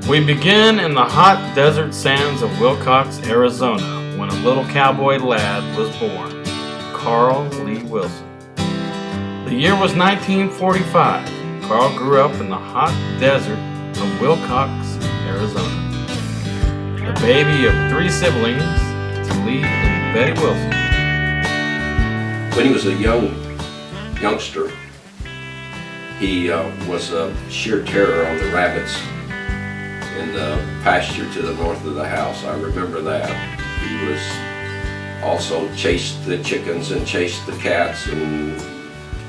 We begin in the hot desert sands of Wilcox, Arizona, when a little cowboy lad was born, Carl Lee Wilson. The year was 1945. Carl grew up in the hot desert of Wilcox, Arizona. The baby of 3 siblings, to Lee and Betty Wilson. When he was a youngster, he was a sheer terror on the rabbits in the pasture to the north of the house. I remember that. He was also chased the chickens and chased the cats and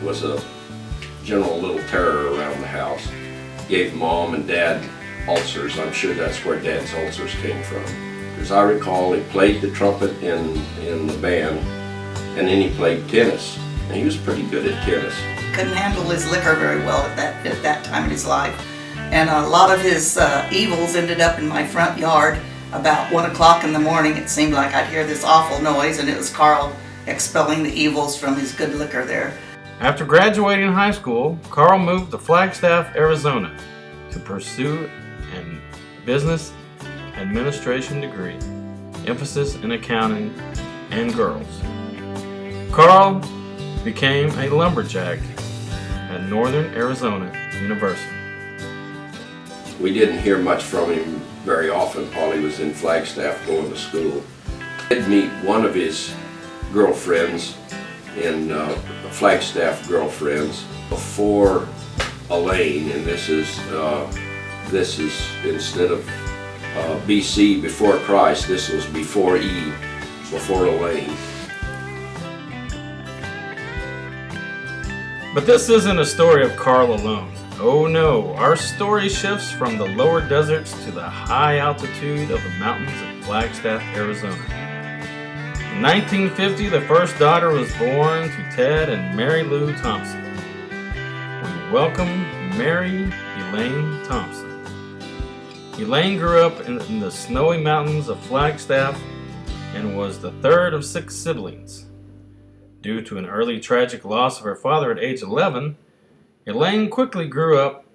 was a general little terror around the house. Gave Mom and Dad ulcers. I'm sure that's where Dad's ulcers came from. As I recall, he played the trumpet in the band, and then he played tennis. And he was pretty good at tennis. Couldn't handle his liquor very well at that time in his life. And a lot of his evils ended up in my front yard. About 1 o'clock in the morning, it seemed like I'd hear this awful noise, and it was Carl expelling the evils from his good liquor there. After graduating high school, Carl moved to Flagstaff, Arizona to pursue a business administration degree, emphasis in accounting and girls. Carl became a lumberjack at Northern Arizona University. We didn't hear much from him very often while he was in Flagstaff going to school. I did meet one of his girlfriends in Flagstaff girlfriends before Elaine, and this is instead of BC, before Christ, this was before E, before Elaine. But this isn't a story of Carl alone. Oh no, our story shifts from the lower deserts to the high altitude of the mountains of Flagstaff, Arizona. In 1950, the first daughter was born to Ted and Mary Lou Thompson. We welcome Mary Elaine Thompson. Elaine grew up in the snowy mountains of Flagstaff and was the third of 6 siblings. Due to an early tragic loss of her father at age 11, Elaine quickly grew up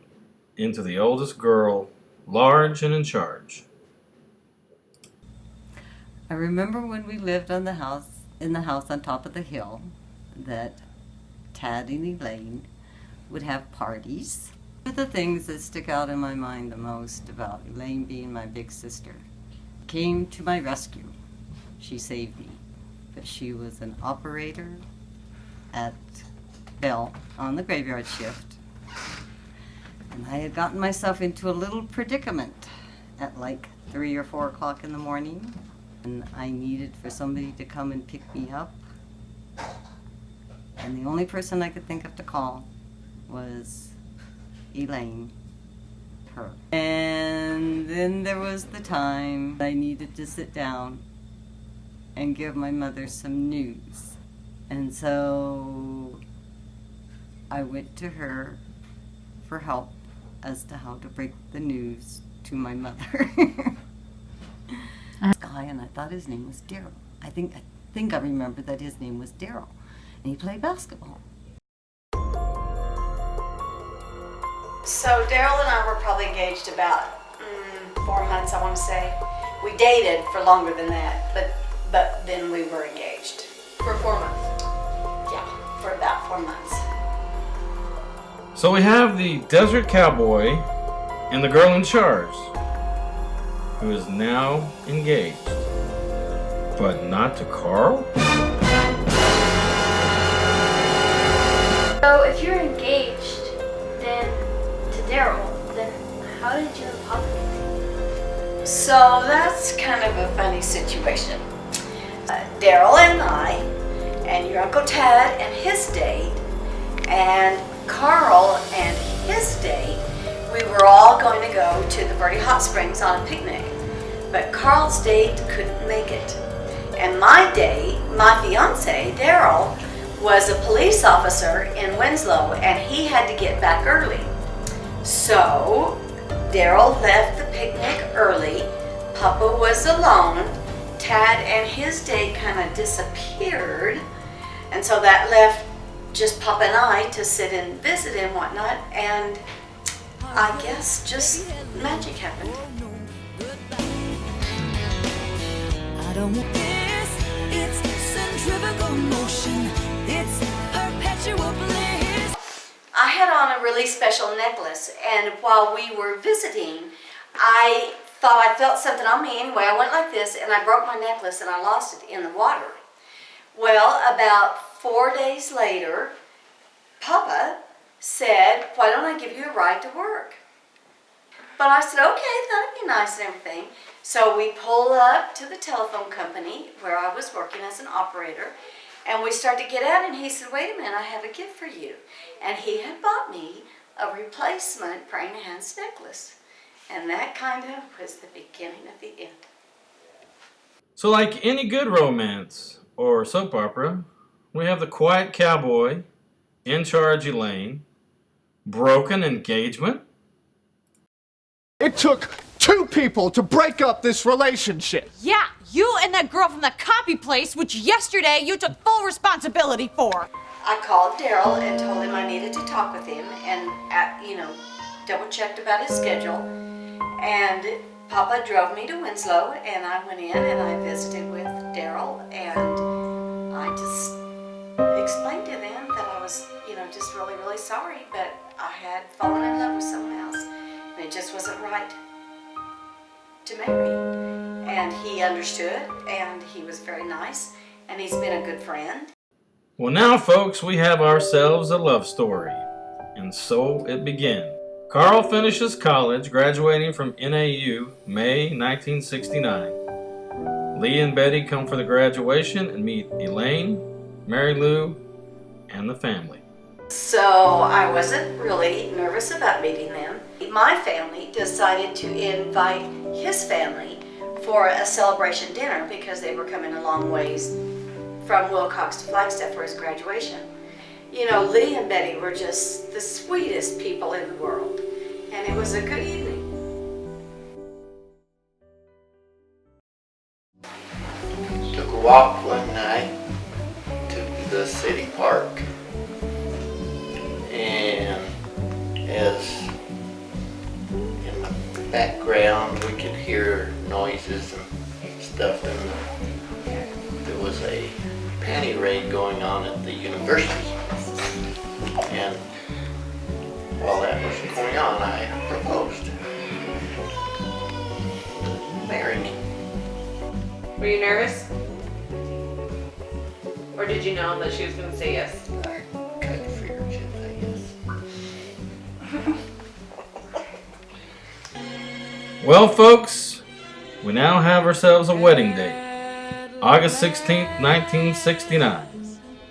into the oldest girl, large and in charge. I remember when we lived in the house on top of the hill, that Tad and Elaine would have parties. One of the things that stick out in my mind the most about Elaine being my big sister came to my rescue. She saved me. But she was an operator at Bell on the graveyard shift. And I had gotten myself into a little predicament at like 3 or 4 o'clock in the morning. And I needed for somebody to come and pick me up. And the only person I could think of to call was Elaine, her. And then there was the time I needed to sit down and give my mother some news. And so I went to her for help as to how to break the news to my mother. Guy, and I thought his name was Daryl. I think I remember that his name was Daryl, and he played basketball. So Daryl and I were probably engaged about 4 months, I want to say. We dated for longer than that, but then we were engaged. For 4 months? Yeah, for about 4 months. So we have the desert cowboy and the girl in charge, who is now engaged. But not to Carl? So if you're engaged, then to Daryl, then how did you and Papa get together? So that's kind of a funny situation. Daryl and I, and your Uncle Tad and his date, and Carl and his date, we were all going to go to the Verde Hot Springs on a picnic. But Carl's date couldn't make it. And my date, my fiance, Daryl, was a police officer in Winslow, and he had to get back early. So Daryl left the picnic early. Papa was alone. Tad and his date kind of disappeared. And so that left just Papa and I to sit and visit and whatnot. And I guess just magic happened. I don't want this. It's centrifugal motion. It's perpetual bliss. I had on a really special necklace, and while we were visiting, I thought I felt something on me anyway. I went like this, and I broke my necklace, and I lost it in the water. Well, about 4 days later, Papa said, why don't I give you a ride to work? But I said, okay, that'd be nice and everything. So we pull up to the telephone company where I was working as an operator, and we start to get out, and he said, wait a minute, I have a gift for you. And he had bought me a replacement praying hands necklace. And that kind of was the beginning of the end. So like any good romance or soap opera, we have the quiet cowboy, in charge Elaine, broken engagement. It took 2 people to break up this relationship. Yeah, you and that girl from the copy place, which yesterday you took full responsibility for. I called Daryl and told him I needed to talk with him and, double checked about his schedule. And Papa drove me to Winslow, and I went in and I visited with Daryl, and I just explained to them that I was, just really, really sorry, but I had fallen in love with someone else, and it just wasn't right to marry. And he understood, and he was very nice, and he's been a good friend. Well now folks, we have ourselves a love story. And so it began. Carl finishes college, graduating from NAU May 1969. Lee and Betty come for the graduation and meet Elaine, Mary Lou, and the family. So I wasn't really nervous about meeting them. My family decided to invite his family for a celebration dinner because they were coming a long ways from Wilcox to Flagstaff for his graduation. Lee and Betty were just the sweetest people in the world, and it was a good evening. Took a walk one night to the city park, and as in the background we could hear noises and stuff, and there was a panty raid going on at the university, and while that was going on I proposed. Marry me. Were you nervous? Or did you know that she was going to say yes? I kind of figured she'd say yes. Well folks, we now have ourselves a wedding date. August 16th, 1969.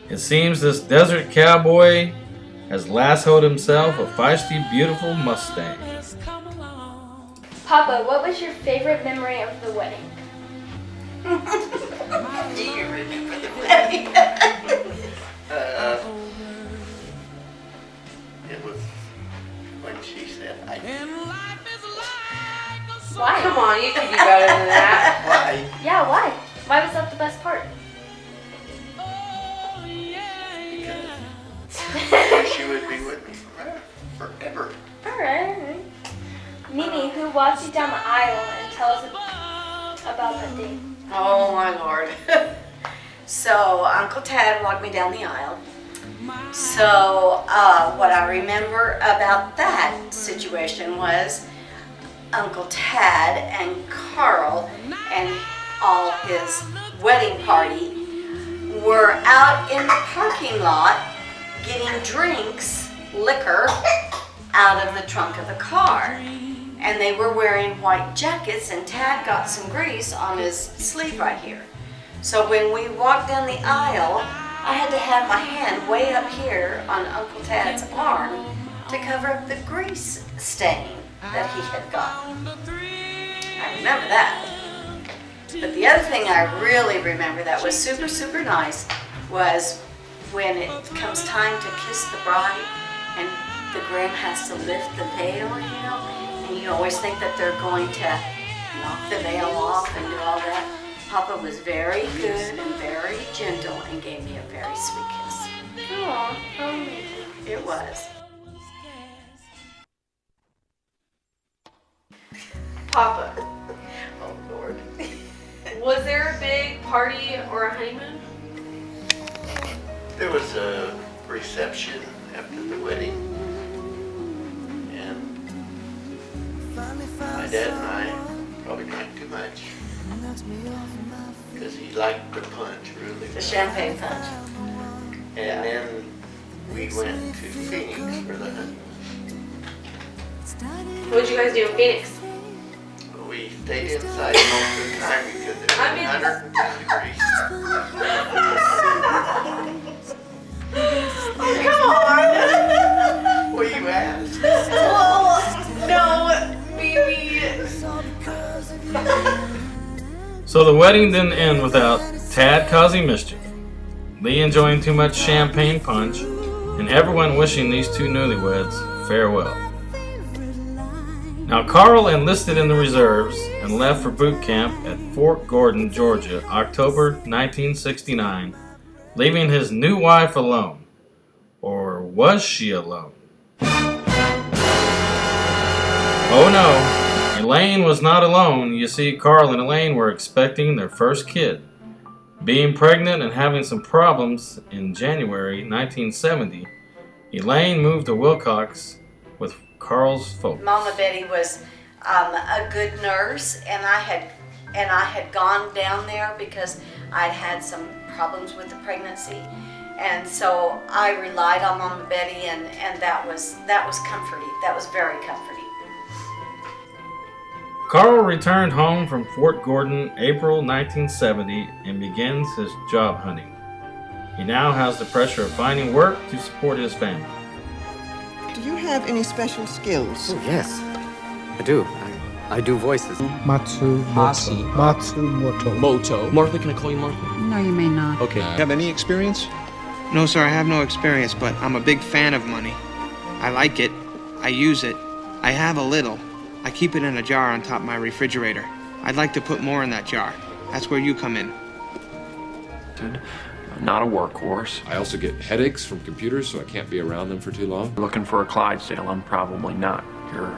It seems this desert cowboy has lassoed himself a feisty, beautiful Mustang. Papa, what was your favorite memory of the wedding? Do you remember the wedding? It was when she said I did. Why? Come on, you can do better than that. Why? Yeah, why? Why was that the best part? Because she would be with me forever. Alright. Mimi, who walked you down the aisle and tell us about that date? Oh my Lord. So Uncle Tad walked me down the aisle. So what I remember about that situation was Uncle Tad and Carl and all his wedding party were out in the parking lot getting drinks, liquor, out of the trunk of the car. And they were wearing white jackets, and Tad got some grease on his sleeve right here. So when we walked down the aisle, I had to have my hand way up here on Uncle Tad's arm to cover up the grease stain that he had gotten. I remember that. But the other thing I really remember that was super, super nice was when it comes time to kiss the bride and the groom has to lift the veil, and you always think that they're going to knock the veil off and do all that. Papa was very good and very gentle and gave me a very sweet kiss. Aw, It was. Papa, Oh, Lord. was there a big party or a honeymoon? There was a reception after the wedding, and my dad and I probably drank too much because he liked the punch really. The champagne punch. And then we went to Phoenix for the honeymoon. What did you guys do in Phoenix? We stayed inside most of the time because it was 110 degrees. Come on! What do you ask? Well, no, maybe. So the wedding didn't end without Tad causing mischief, Lee enjoying too much champagne punch, and everyone wishing these two newlyweds farewell. Now Carl enlisted in the reserves and left for boot camp at Fort Gordon, Georgia, October 1969, leaving his new wife alone. Or was she alone? Oh no, Elaine was not alone. You see, Carl and Elaine were expecting their first kid. Being pregnant and having some problems in January 1970, Elaine moved to Wilcox with Carl's folks. Mama Betty was a good nurse, and I had gone down there because I'd had some problems with the pregnancy, and so I relied on Mama Betty, and that was comforting. That was very comforting. Carl returned home from Fort Gordon April 1970 and begins his job hunting. He now has the pressure of finding work to support his family. Do you have any special skills? Oh, yes, I do. I do voices. Matsumoto. Moto. Martha, can I call you Martha? No, you may not. Okay. Have any experience? No, sir, I have no experience, but I'm a big fan of money. I like it. I use it. I have a little. I keep it in a jar on top of my refrigerator. I'd like to put more in that jar. That's where you come in. Not a workhorse. I also get headaches from computers, so I can't be around them for too long. Looking for a Clydesdale, I'm probably not your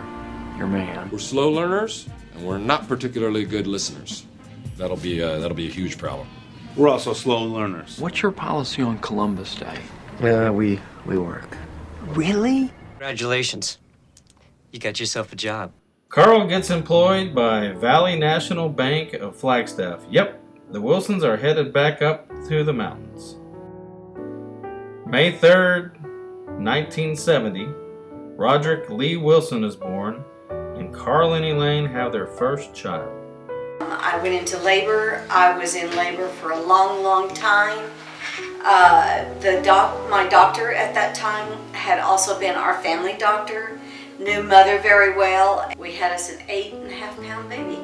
man. We're slow learners, and we're not particularly good listeners. That'll be a huge problem. We're also slow learners. What's your policy on Columbus Day? We work. Really? Congratulations. You got yourself a job. Carl gets employed by Valley National Bank of Flagstaff. Yep, the Wilsons are headed back up through the mountains. May 3rd, 1970, Roderick Lee Wilson is born, and Carl and Elaine have their first child. I went into labor. I was in labor for a long, long time. My doctor at that time had also been our family doctor. Knew Mother very well. We had us an 8.5-pound baby.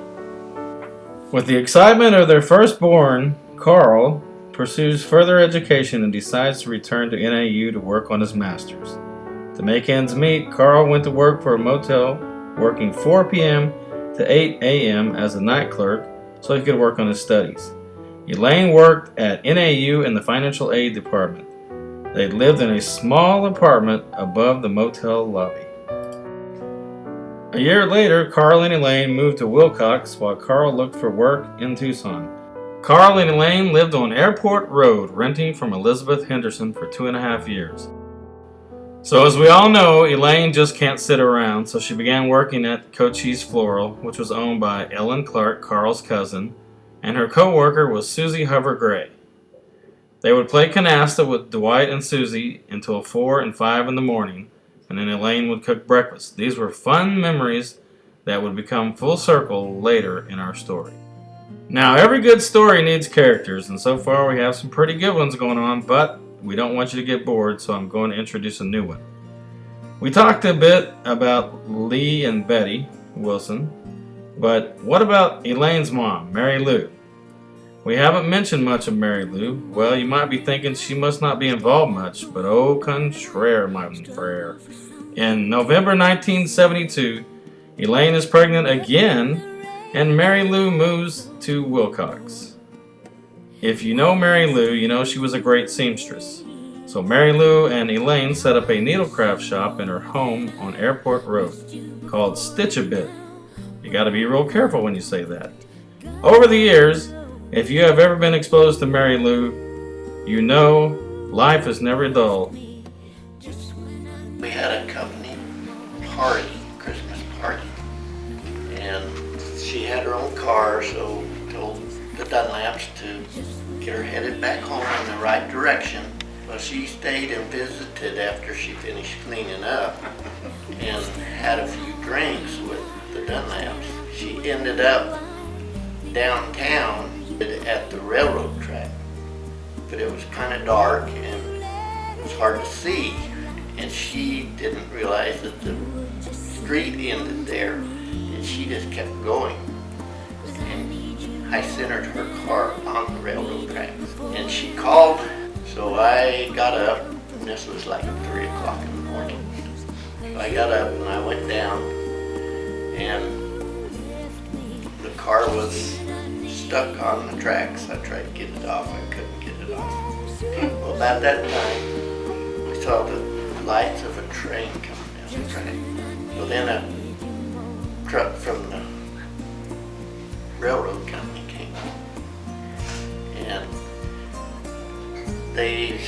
With the excitement of their firstborn, Carl pursues further education and decides to return to NAU to work on his master's. To make ends meet, Carl went to work for a motel, working 4 p.m. to 8 a.m. as a night clerk so he could work on his studies. Elaine worked at NAU in the financial aid department. They lived in a small apartment above the motel lobby. A year later, Carl and Elaine moved to Wilcox while Carl looked for work in Tucson. Carl and Elaine lived on Airport Road, renting from Elizabeth Henderson for 2.5 years. So as we all know, Elaine just can't sit around, so she began working at Cochise Floral, which was owned by Ellen Clark, Carl's cousin, and her co-worker was Susie Hover Gray. They would play canasta with Dwight and Susie until 4 and 5 in the morning, and then Elaine would cook breakfast. These were fun memories that would become full circle later in our story. Now, every good story needs characters, and so far we have some pretty good ones going on, but we don't want you to get bored, so I'm going to introduce a new one. We talked a bit about Lee and Betty Wilson, but what about Elaine's mom, Mary Lou? We haven't mentioned much of Mary Lou. Well, you might be thinking she must not be involved much, but au contraire, my frere. In November 1972, Elaine is pregnant again, and Mary Lou moves to Wilcox. If you know Mary Lou, you know she was a great seamstress. So Mary Lou and Elaine set up a needlecraft shop in her home on Airport Road called Stitch-A-Bit. You got to be real careful when you say that. Over the years, if you have ever been exposed to Mary Lou, you know life is never dull. We had a company party, Christmas party, and she had her own car, so told the Dunlaps to get her headed back home in the right direction. Well, she stayed and visited after she finished cleaning up and had a few drinks with the Dunlaps. She ended up downtown at the railroad track, but it was kind of dark and it was hard to see, and she didn't realize that the street ended there, and she just kept going. And I centered her car on the railroad track, and she called, so I got up, and this was like 3 o'clock in the morning. So I got up and I went down, and the car was stuck on the tracks. I tried to get it off, I couldn't get it off. Well, about that time, we saw the lights of a train coming down the track. Well, then a truck from the railroad company came up, and they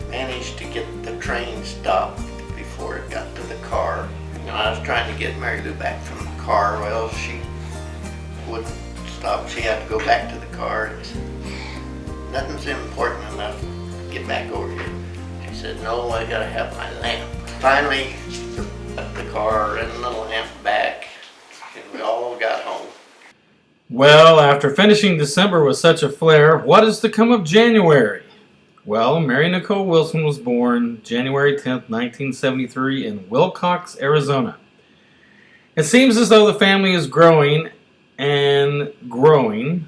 managed to get the train stopped before it got to the car. You know, I was trying to get Mary Lou back from the car. Well, she wouldn't stop. She had to go back to the car. And said, nothing's important enough to get back over here. She said, no, I gotta have my lamp. Finally, got the car and the lamp back, and we all got home. Well, after finishing December with such a flare, what is to come of January? Well, Mary Nicole Wilson was born January 10th, 1973 in Wilcox, Arizona. It seems as though the family is growing and growing,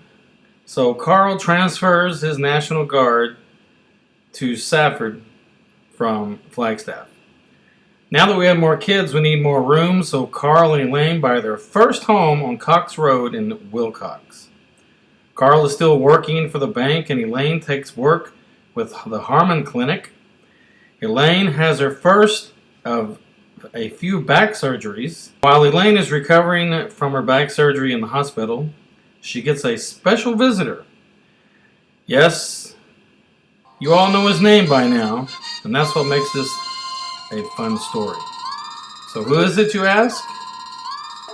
so Carl transfers his National Guard to Safford from Flagstaff. Now that we have more kids, we need more room, so Carl and Elaine buy their first home on Cox Road in Wilcox. Carl is still working for the bank, and Elaine takes work with the Harmon Clinic. Elaine has her first of a few back surgeries. While Elaine is recovering from her back surgery in the hospital, she gets a special visitor. Yes, you all know his name by now, and that's what makes this a fun story. So who is it, you ask?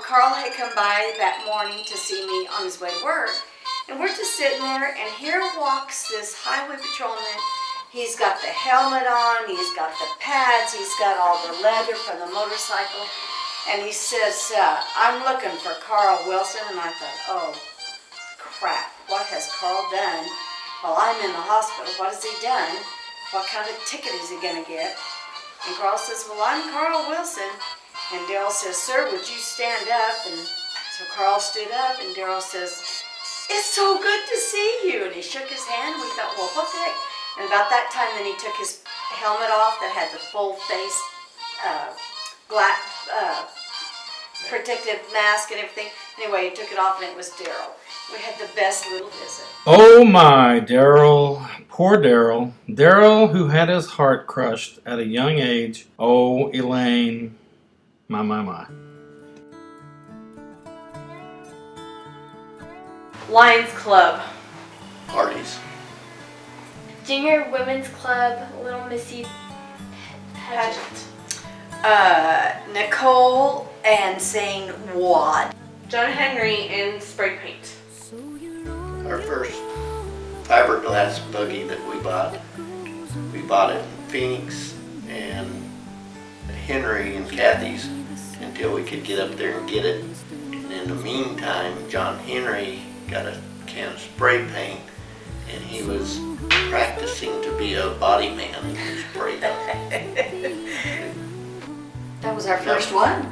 Carl had come by that morning to see me on his way to work, and we're just sitting there, and here walks this highway patrolman. He's got the helmet on, he's got the pads, he's got all the leather from the motorcycle, and he says, I'm looking for Carl Wilson. And I thought, oh crap, what has Carl done? Well, I'm in the hospital. What has he done? What kind of ticket is he gonna get? And Carl says, well, I'm Carl Wilson. And Daryl says, sir, would you stand up? And so Carl stood up, and Daryl says, it's so good to see you. And he shook his hand. We thought, well, what the heck? And about that time, then he took his helmet off that had the full face black protective mask and everything. Anyway, he took it off, and it was Daryl. We had the best little visit. Oh my, Daryl. Poor Daryl. Daryl, who had his heart crushed at a young age. Oh, Elaine. My. Lions Club. Parties. Junior Women's Club, Little Missy pageant. Nicole and saying what? John Henry in spray paint. Our first fiberglass buggy that we bought it in Phoenix and Henry and Kathy's until we could get up there and get it. And in the meantime, John Henry got a can of spray paint, and he was practicing to be a body man and spray paint. That was our first one.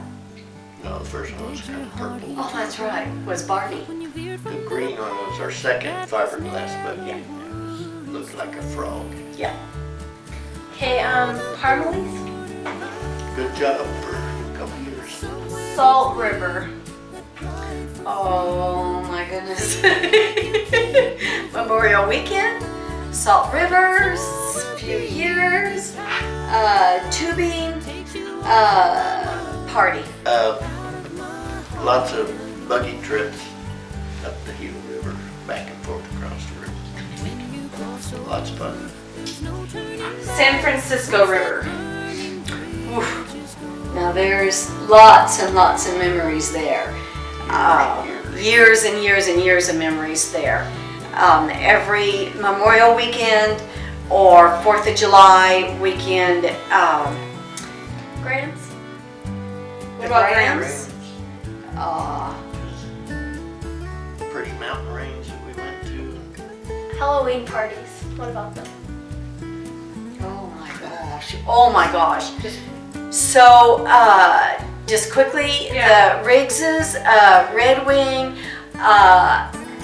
No, the first one was kind of purple. Oh, that's right. Was Barbie. The green one was our second fiberglass buggy. It looked like a frog. Yeah. Okay, Parmalee's. Good job for a couple years. Salt River. Oh my goodness. Memorial Weekend, Salt Rivers, few years, tubing, party. Lots of buggy trips up the Heel River, back and forth across the river. Lots of fun. San Francisco River. Oof. Now there's lots and lots of memories there. Years and years and years of memories there. Every Memorial weekend or 4th of July weekend. Grants? The about Grants? Pretty mountain range that we went to. Halloween parties. What about them? Oh my gosh. So, just quickly, the Riggses, Red Wing,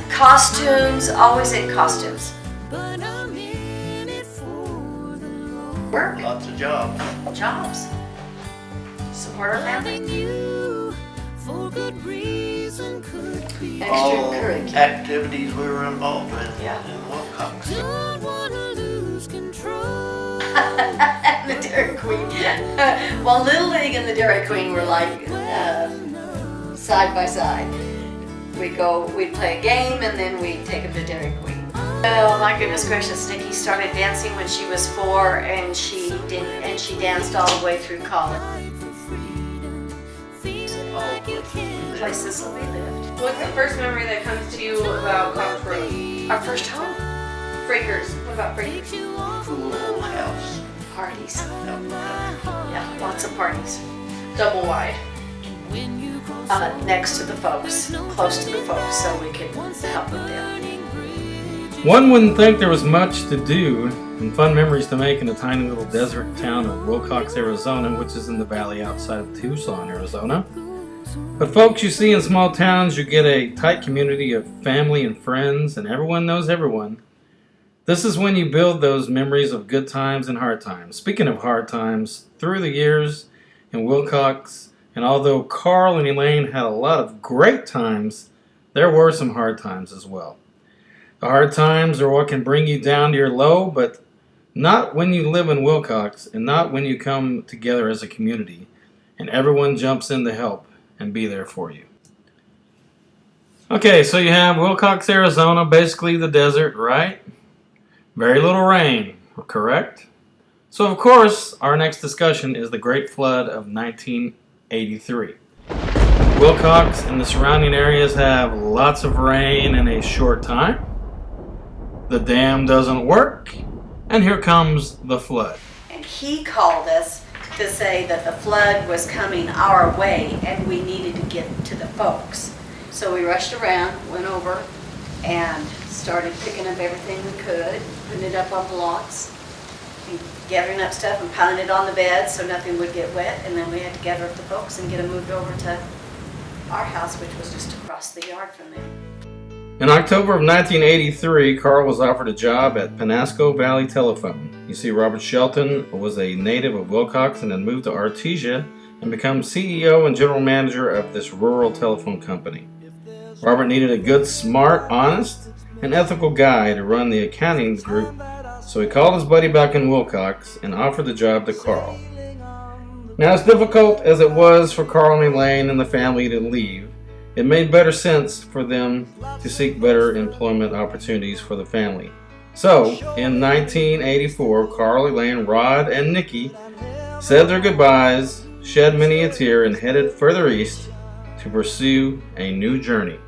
costumes, always in costumes. Work. Lots of jobs. Jobs. Support our family. All Extracurricular. activities we were involved in. Yeah. In Wilcox. The Dairy Queen. Well, Little League and the Dairy Queen were like side by side. We'd play a game and then we'd take them to Dairy Queen. Oh my goodness gracious, Nikki started dancing when she was 4 and she danced all the way through college. Places that we lived. What's the first memory that comes to you about Cox Road? Our first home. Breakers. What about breakers? Cool old house. Parties. Yeah, lots of parties. Double wide. Next to the folks, close to the folks, so we could help with them. One wouldn't think there was much to do and fun memories to make in the tiny little desert town of Wilcox, Arizona, which is in the valley outside of Tucson, Arizona. But folks, you see, in small towns you get a tight community of family and friends, and everyone knows everyone. This is when you build those memories of good times and hard times. Speaking of hard times, through the years in Wilcox, and although Carl and Elaine had a lot of great times, there were some hard times as well. The hard times are what can bring you down to your low, but not when you live in Wilcox and not when you come together as a community and everyone jumps in to help and be there for you. Okay, so you have Wilcox, Arizona, basically the desert, right? Very little rain, correct? So of course, our next discussion is the Great Flood of 1983. Wilcox and the surrounding areas have lots of rain in a short time. The dam doesn't work, and here comes the flood. And he called us to say that the flood was coming our way and we needed to get to the folks. So we rushed around, went over, and started picking up everything we could, putting it up on blocks, and gathering up stuff and piling it on the bed so nothing would get wet, and then we had to gather up the folks and get them moved over to our house, which was just across the yard from them. In October of 1983, Carl was offered a job at Penasco Valley Telephone. You see, Robert Shelton was a native of Wilcox and had moved to Artesia and become CEO and general manager of this rural telephone company. Robert needed a good, smart, honest, and ethical guy to run the accounting group, so he called his buddy back in Wilcox and offered the job to Carl. Now, as difficult as it was for Carl and Elaine and the family to leave, it made better sense for them to seek better employment opportunities for the family. So, in 1984, Carl, Elaine, Rod, and Nikki said their goodbyes, shed many a tear, and headed further east to pursue a new journey.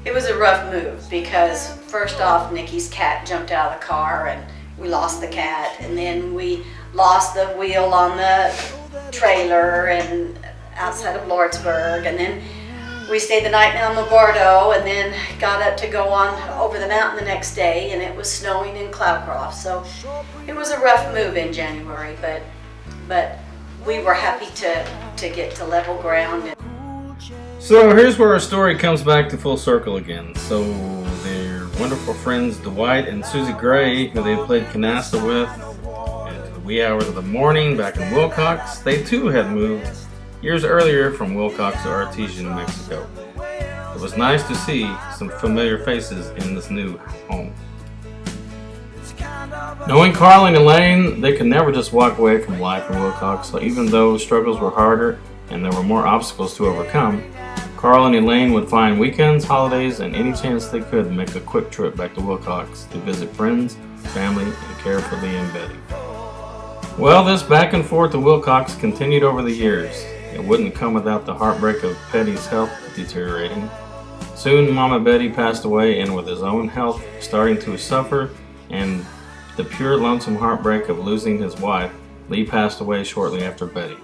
It was a rough move because first off, Nikki's cat jumped out of the car and we lost the cat, and then we lost the wheel on the trailer and outside of Lordsburg, and then we stayed the night in El Mogordo and then got up to go on over the mountain the next day, and it was snowing in Cloudcroft. So it was a rough move in January, but we were happy to get to level ground. So here's where our story comes back to full circle again. So their wonderful friends Dwight and Susie Gray, who they played canasta with into the wee hours of the morning back in Wilcox, they too had moved years earlier from Wilcox to Artesia, New Mexico. It was nice to see some familiar faces in this new home. Knowing Carl and Elaine, they could never just walk away from life in Wilcox, so even though struggles were harder and there were more obstacles to overcome, Carl and Elaine would find weekends, holidays, and any chance they could make a quick trip back to Wilcox to visit friends, family, and care for Lee and Betty. Well, this back and forth to Wilcox continued over the years. It wouldn't come without the heartbreak of Petty's health deteriorating. Soon, Mama Betty passed away, and with his own health starting to suffer and the pure lonesome heartbreak of losing his wife, Lee passed away shortly after Betty.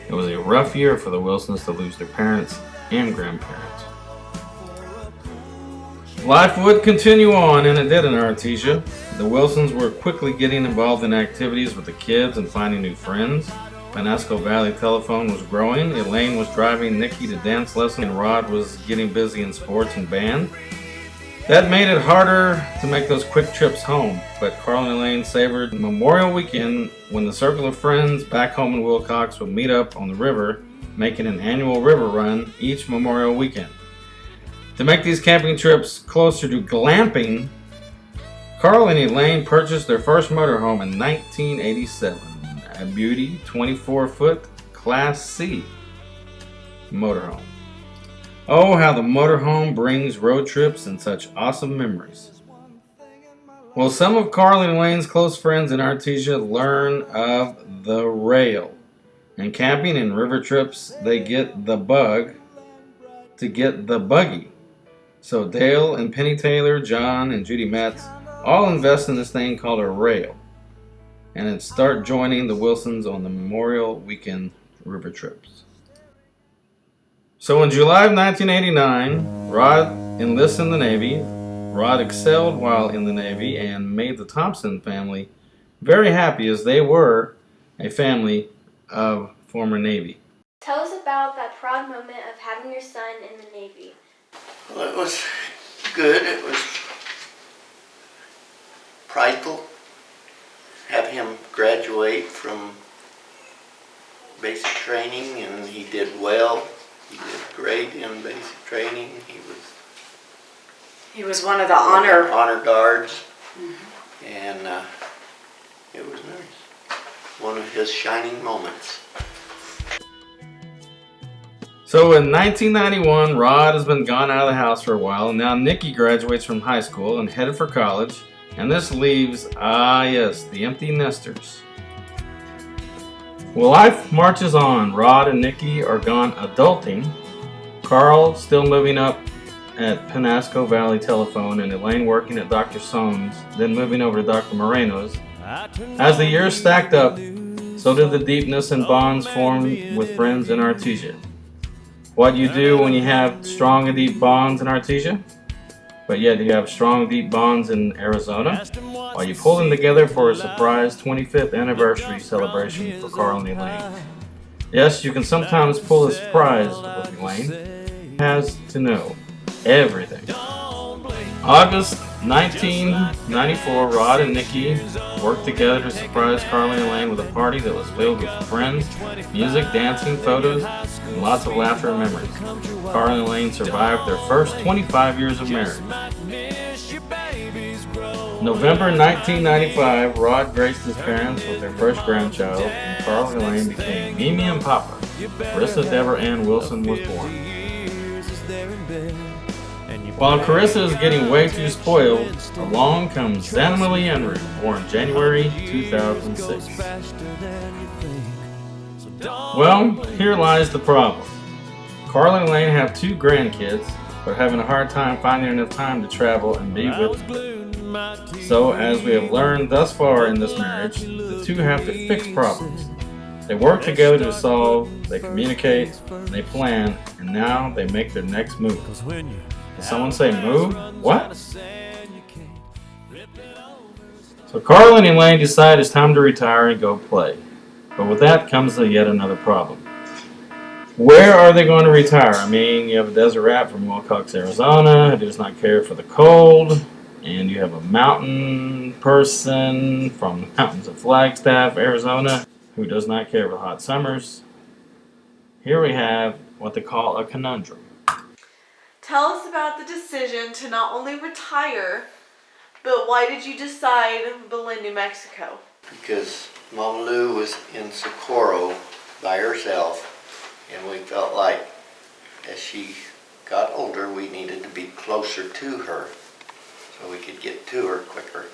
It was a rough year for the Wilsons to lose their parents and grandparents. Life would continue on, and it did in Artesia. The Wilsons were quickly getting involved in activities with the kids and finding new friends. Penasco Valley Telephone was growing. Elaine was driving Nikki to dance lessons, and Rod was getting busy in sports and band. That made it harder to make those quick trips home, but Carl and Elaine savored Memorial Weekend when the circle of friends back home in Wilcox would meet up on the river, making an annual river run each Memorial Weekend. To make these camping trips closer to glamping, Carl and Elaine purchased their first motorhome in 1987, a beauty 24-foot Class C motorhome. Oh, how the motorhome brings road trips and such awesome memories. Well, some of Carl and Elaine's close friends in Artesia learn of the rail. And camping and river trips, they get the bug to get the buggy. So Dale and Penny Taylor, John and Judy Metz all invest in this thing called a rail. And then start joining the Wilsons on the Memorial Weekend river trips. So in July of 1989, Rod enlists in the Navy. Rod excelled while in the Navy and made the Thompson family very happy, as they were a family of former Navy. Tell us about that proud moment of having your son in the Navy. Well, it was good. It was prideful. Have him graduate from basic training, and he did well. He did great in basic training. He was one of the honor guards, and it was nice. One of his shining moments. So in 1991, Rod has been gone out of the house for a while, and now Nikki graduates from high school and headed for college, and this leaves, the empty nesters. Well, life marches on. Rod and Nikki are gone adulting. Carl still moving up at Penasco Valley Telephone, and Elaine working at Dr. Soames, then moving over to Dr. Moreno's. As the years stacked up, so did the deepness and bonds formed with friends in Artesia. What you do when you have strong and deep bonds in Artesia, but yet you have strong, deep bonds in Arizona, while you pull them together for a surprise 25th anniversary celebration for Carl and Elaine. Yes, you can sometimes pull a surprise with Elaine. Has to know everything. August 1994, Rod and Nikki worked together to surprise Carl and Elaine with a party that was filled with friends, music, dancing, photos, and lots of laughter and memories. Carl and Elaine survived their first 25 years of marriage. November 1995, Rod graced his parents with their first grandchild, and Carl and Elaine became Mimi and Papa. Carissa Deborah Ann Wilson was born. While Carissa is getting way too spoiled, along comes Xanamali Unrue, born January 2006. Well, here lies the problem. Carl and Elaine have 2 grandkids, but having a hard time finding enough time to travel and be with them. So, as we have learned thus far in this marriage, the 2 have to fix problems. They work together to solve, they communicate, they plan, and now they make their next move. Did someone say move? What? So Carl and Elaine decide it's time to retire and go play. But with that comes yet another problem. Where are they going to retire? I mean, you have a desert rat from Wilcox, Arizona who does not care for the cold. And you have a mountain person from the mountains of Flagstaff, Arizona who does not care for hot summers. Here we have what they call a conundrum. Tell us about the decision to not only retire, but why did you decide Belen, New Mexico? Because Mama Lou was in Socorro by herself, and we felt like as she got older, we needed to be closer to her so we could get to her quicker.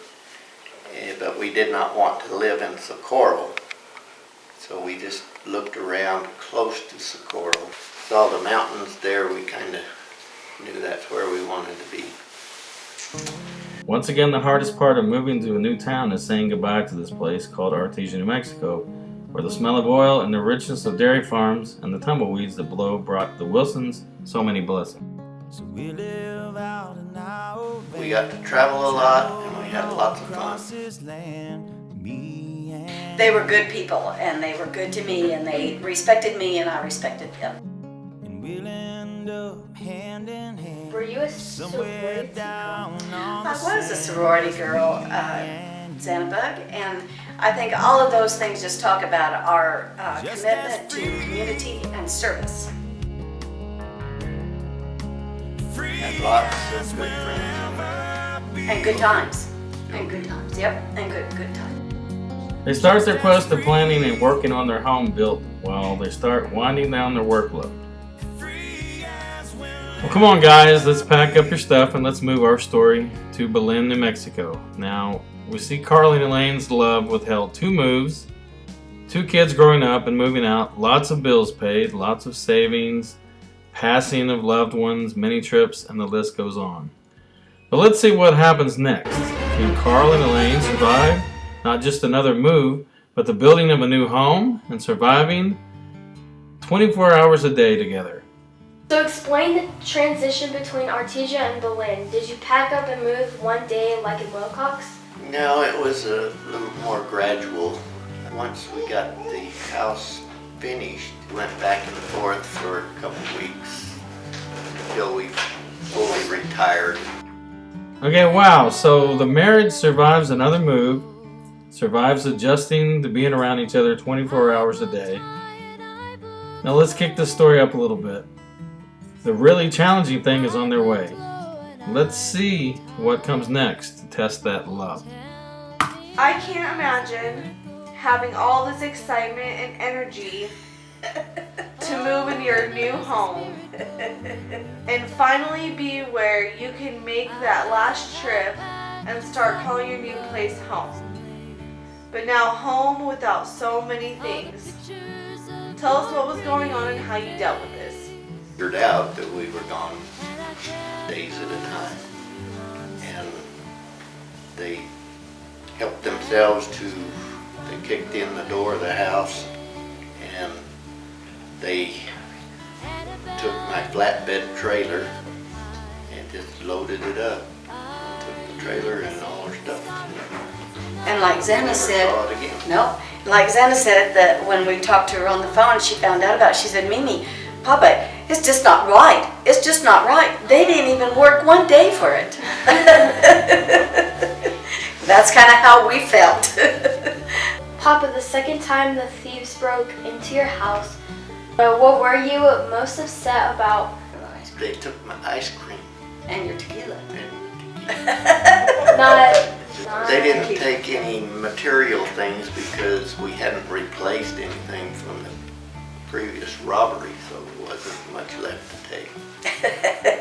But we did not want to live in Socorro. So we just looked around close to Socorro. Saw the mountains there, we kind of knew that's where we wanted to be. Once again, the hardest part of moving to a new town is saying goodbye to this place called Artesia, New Mexico, where the smell of oil and the richness of dairy farms and the tumbleweeds that blow brought the Wilsons so many blessings. We got to travel a lot and we had lots of fun. They were good people, and they were good to me, and they respected me, and I respected them. Were you a sorority girl? I was a sorority girl, Xanabug, and I think all of those things just talk about our commitment to community and service. Had lots of good friends. And good times. And good times, yep, and good times. They start their quest of planning and working on their home built while they start winding down their workload. Well, come on guys, let's pack up your stuff and let's move our story to Belen, New Mexico. Now, we see Carl and Elaine's love withheld 2 moves, 2 kids growing up and moving out, lots of bills paid, lots of savings, passing of loved ones, many trips, and the list goes on. But let's see what happens next. Can Carl and Elaine survive not just another move, but the building of a new home and surviving 24 hours a day together? So explain the transition between Artesia and Belen. Did you pack up and move one day like in Wilcox? No, it was a little more gradual. Once we got the house finished, we went back and forth for a couple weeks until we fully retired. Okay, wow, so the marriage survives another move, survives adjusting to being around each other 24 hours a day. Now let's kick this story up a little bit. The really challenging thing is on their way. Let's see what comes next to test that love. I can't imagine having all this excitement and energy to move in your new home and finally be where you can make that last trip and start calling your new place home. But now home without so many things. Tell us what was going on and how you dealt with this. Figured out that we were gone days at a time, and they helped themselves to, they kicked in the door of the house and they took my flatbed trailer and just loaded it up. Took the trailer and all our stuff. And like Xana said, Never saw it again. no, like Xana said that when we talked to her on the phone, she found out about it. She said, Mimi, Papa, it's just not right. It's just not right. They didn't even work one day for it. That's kind of how we felt. Papa, the second time the thieves broke into your house, what were you most upset about? They took my ice cream. And your tequila. They didn't take any material things because we hadn't replaced anything from the previous robbery, so there wasn't much left to take.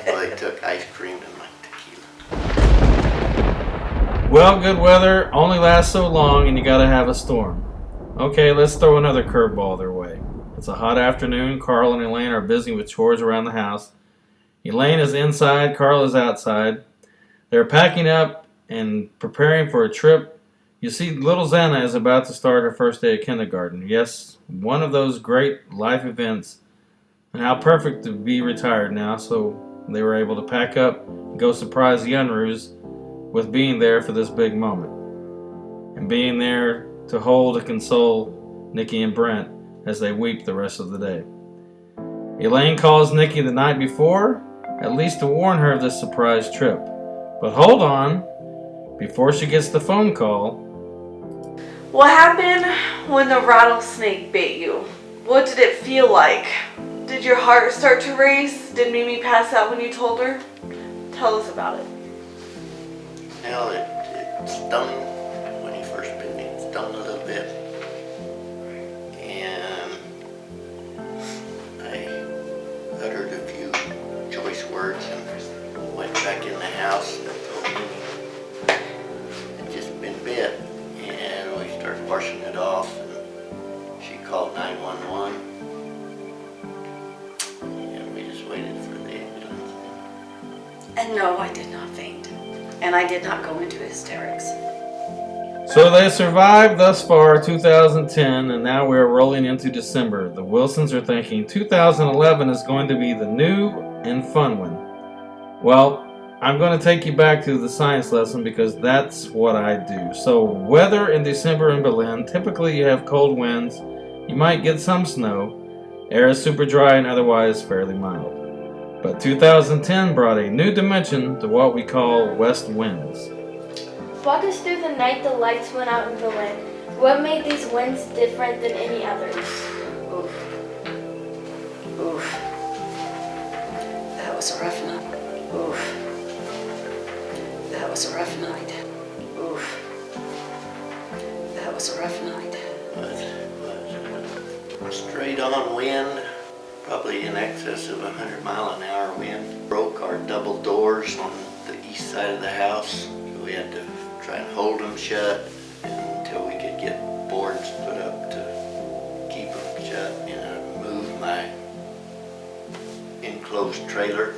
So they took ice cream and my tequila. Well, good weather only lasts so long and you gotta have a storm. Okay, let's throw another curveball their way. It's a hot afternoon. Carl and Elaine are busy with chores around the house. Elaine is inside, Carl is outside. They're packing up and preparing for a trip. You see, little Xana is about to start her first day of kindergarten. Yes, one of those great life events. And how perfect to be retired now, so they were able to pack up and go surprise the Unrues with being there for this big moment. And being there to hold and console Nikki and Brent as they weep the rest of the day. Elaine calls Nikki the night before, at least to warn her of this surprise trip. But hold on, before she gets the phone call. What happened when the rattlesnake bit you? What did it feel like? Did your heart start to race? Did Mimi pass out when you told her? Tell us about it. Well, it stung when he first bit me. It stung a little bit. And I uttered a few choice No, I did not faint. And I did not go into hysterics. So they survived thus far 2010, and now we're rolling into December. The Wilsons are thinking 2011 is going to be the new and fun one. Well, I'm going to take you back to the science lesson because that's what I do. So weather in December in Berlin, typically you have cold winds, you might get some snow, air is super dry and otherwise fairly mild. But 2010 brought a new dimension to what we call west winds. Walk us through the night the lights went out in Berlin. What made these winds different than any others? Oof. Oof. That was a rough night. Oof. That was a rough night. Oof. That was a rough night. Straight on wind, probably in excess of 100-mile-an-hour wind. Broke our double doors on the east side of the house. So we had to try and hold them shut until we could get boards put up to keep them shut. And I moved my enclosed trailer,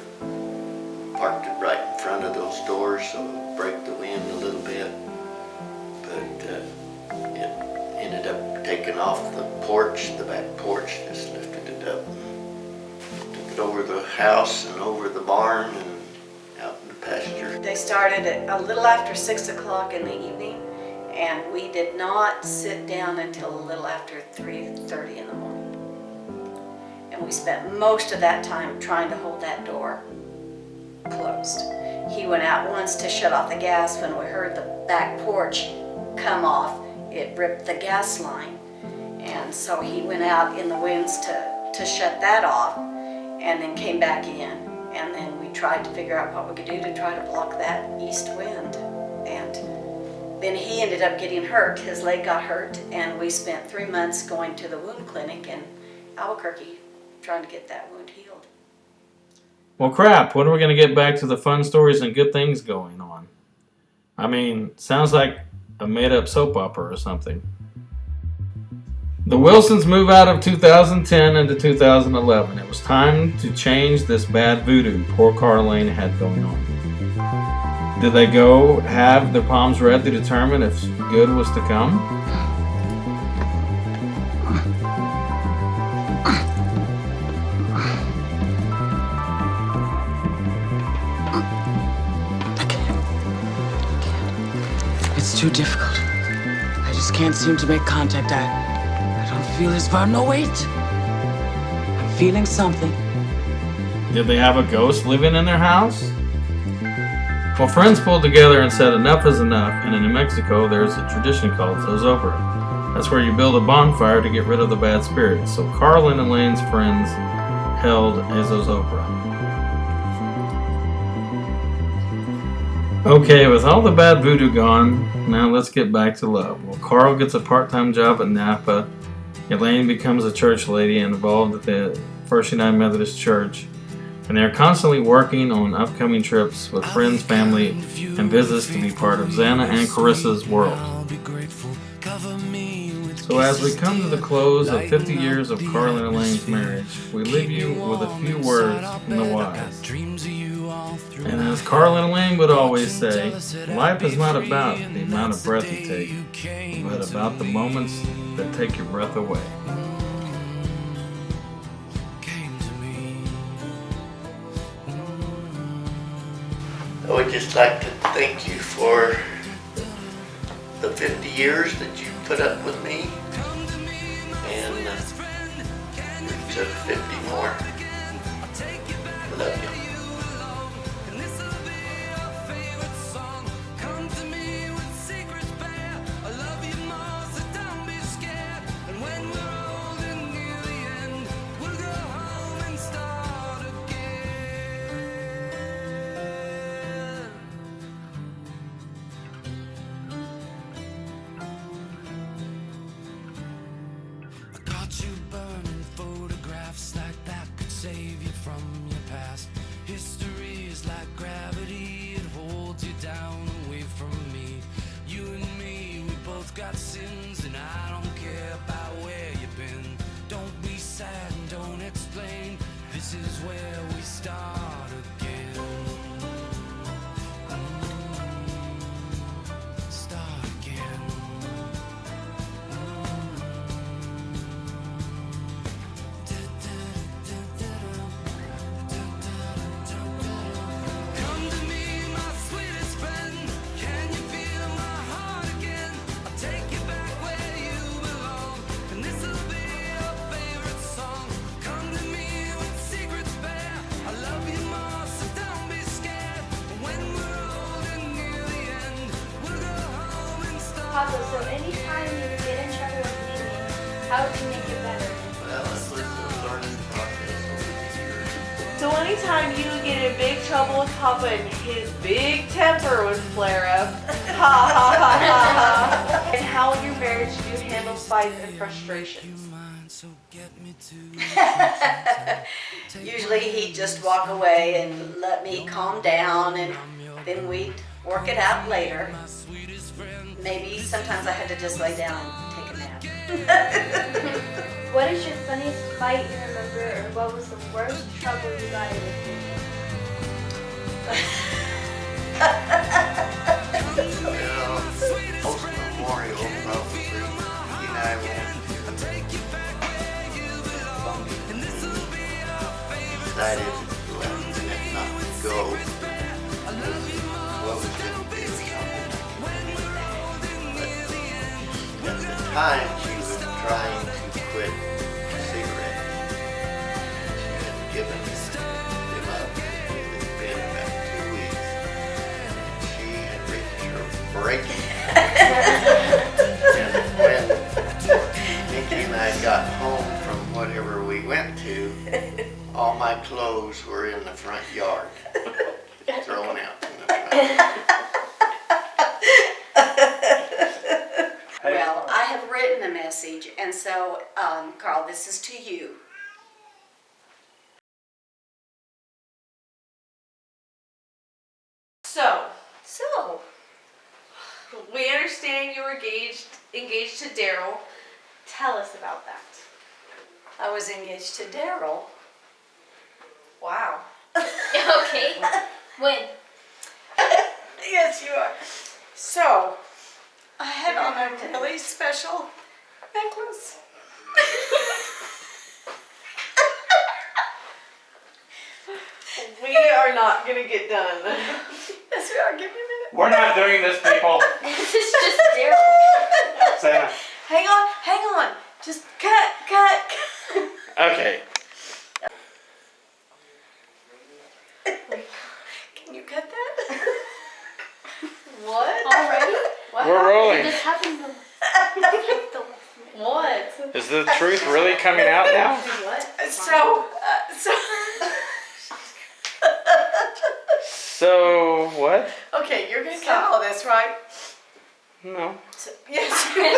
parked it right in front of those doors so it would break the wind a little bit. But it ended up taking off the porch, the back porch, just lifted it up. Took it over the house and over the barn and out in the pasture. They started at a little after 6 o'clock in the evening, and we did not sit down until a little after 3:30 in the morning. And we spent most of that time trying to hold that door closed. He went out once to shut off the gas. When we heard the back porch come off, it ripped the gas line. And so he went out in the winds to shut that off, and then came back in. And then we tried to figure out what we could do to try to block that east wind. And then he ended up getting hurt. His leg got hurt, and we spent 3 months going to the wound clinic in Albuquerque trying to get that wound healed. Well, crap, when are we going to get back to the fun stories and good things going on? I mean, sounds like a made-up soap opera or something. The Wilsons move out of 2010 into 2011. It was time to change this bad voodoo poor Caroline had going on. Did they go have their palms read to determine if good was to come? It's too difficult. I just can't seem to make contact. I don't feel his vibe. No, wait. I'm feeling something. Did they have a ghost living in their house? Well, friends pulled together and said enough is enough, and in New Mexico there's a tradition called zozobra. That's where you build a bonfire to get rid of the bad spirits. So Carl and Elaine's friends held a zozobra. Okay, with all the bad voodoo gone, now let's get back to love. Well, Carl gets a part-time job at Napa. Elaine becomes a church lady involved at the First United Methodist Church. And they're constantly working on upcoming trips with friends, family, and visits to be part of Xana and Carissa's world. So as we come to the close of 50 years of Carl and Elaine's marriage, we leave you with a few words from the wise. And as Carl and Elaine would always say, life is not about the amount of breath you take, but about the moments that take your breath away. I would just like to thank you for the 50 years that you put up with me, and to 50 more. I love you. Save you from your past. History is like gravity, it holds you down away from me. You and me, we both got sins, and I don't care about where you've been. Don't be sad and don't explain, this is where we start again. How did you make it better? Well, it was a learning process over the years. So anytime you would get in big trouble with Papa and his big temper would flare up, ha ha ha ha ha. And how in your marriage do you handle fights and frustrations? Usually he'd just walk away and let me calm down, and then we'd work it out later. Maybe sometimes I had to just lay down and take a nap. What is your funniest fight you remember, or what was the worst trouble you got in with people? Well, post memorial, probably, he and I went decided last minute not to go. Well, we didn't do something. But at the time, she was trying to quit cigarettes. She had given them up. It had been about 2 weeks. She had reached her breaking point. And when Nikki and I got home from whatever we went to, all my clothes were in the front yard, thrown out in the front yard. Well, I have written a message, and so, Carl, this is to you. So, So, we understand you were engaged to Daryl. Tell us about that. I was engaged to Daryl. Wow. Okay. When? Yes, you are. So, I had on a really special necklace. We are not gonna get done. Yes, we are. Give me a minute. We're not doing this, people. This is just Daryl. Santa. Hang on. Just cut. Okay. Can you cut that? What? Already? What We're happened? rolling. This happened What? Is the truth really coming out now? What? So. So, what? Okay, you're gonna cut all this, right? No. So, yes, you are.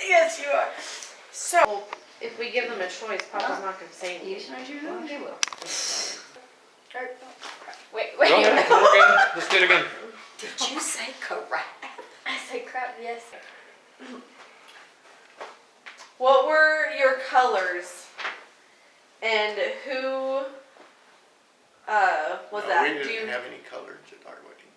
Yes, you are. So, If we give them a choice, Papa's not gonna say anything. you should do they will. Wait. Go ahead. We're good. Let's do it again. Did you say correct? I said crap, yes. What were your colors? And who was No, that? we Do didn't you have any colors at our wedding.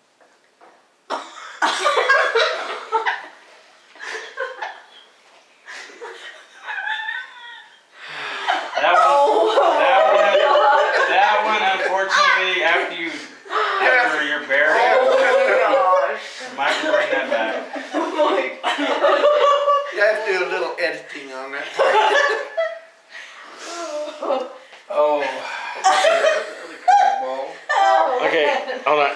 That one, unfortunately, after you're buried, Oh might bring that back. my god. You have to do a little editing on that. Oh. Okay, hold on.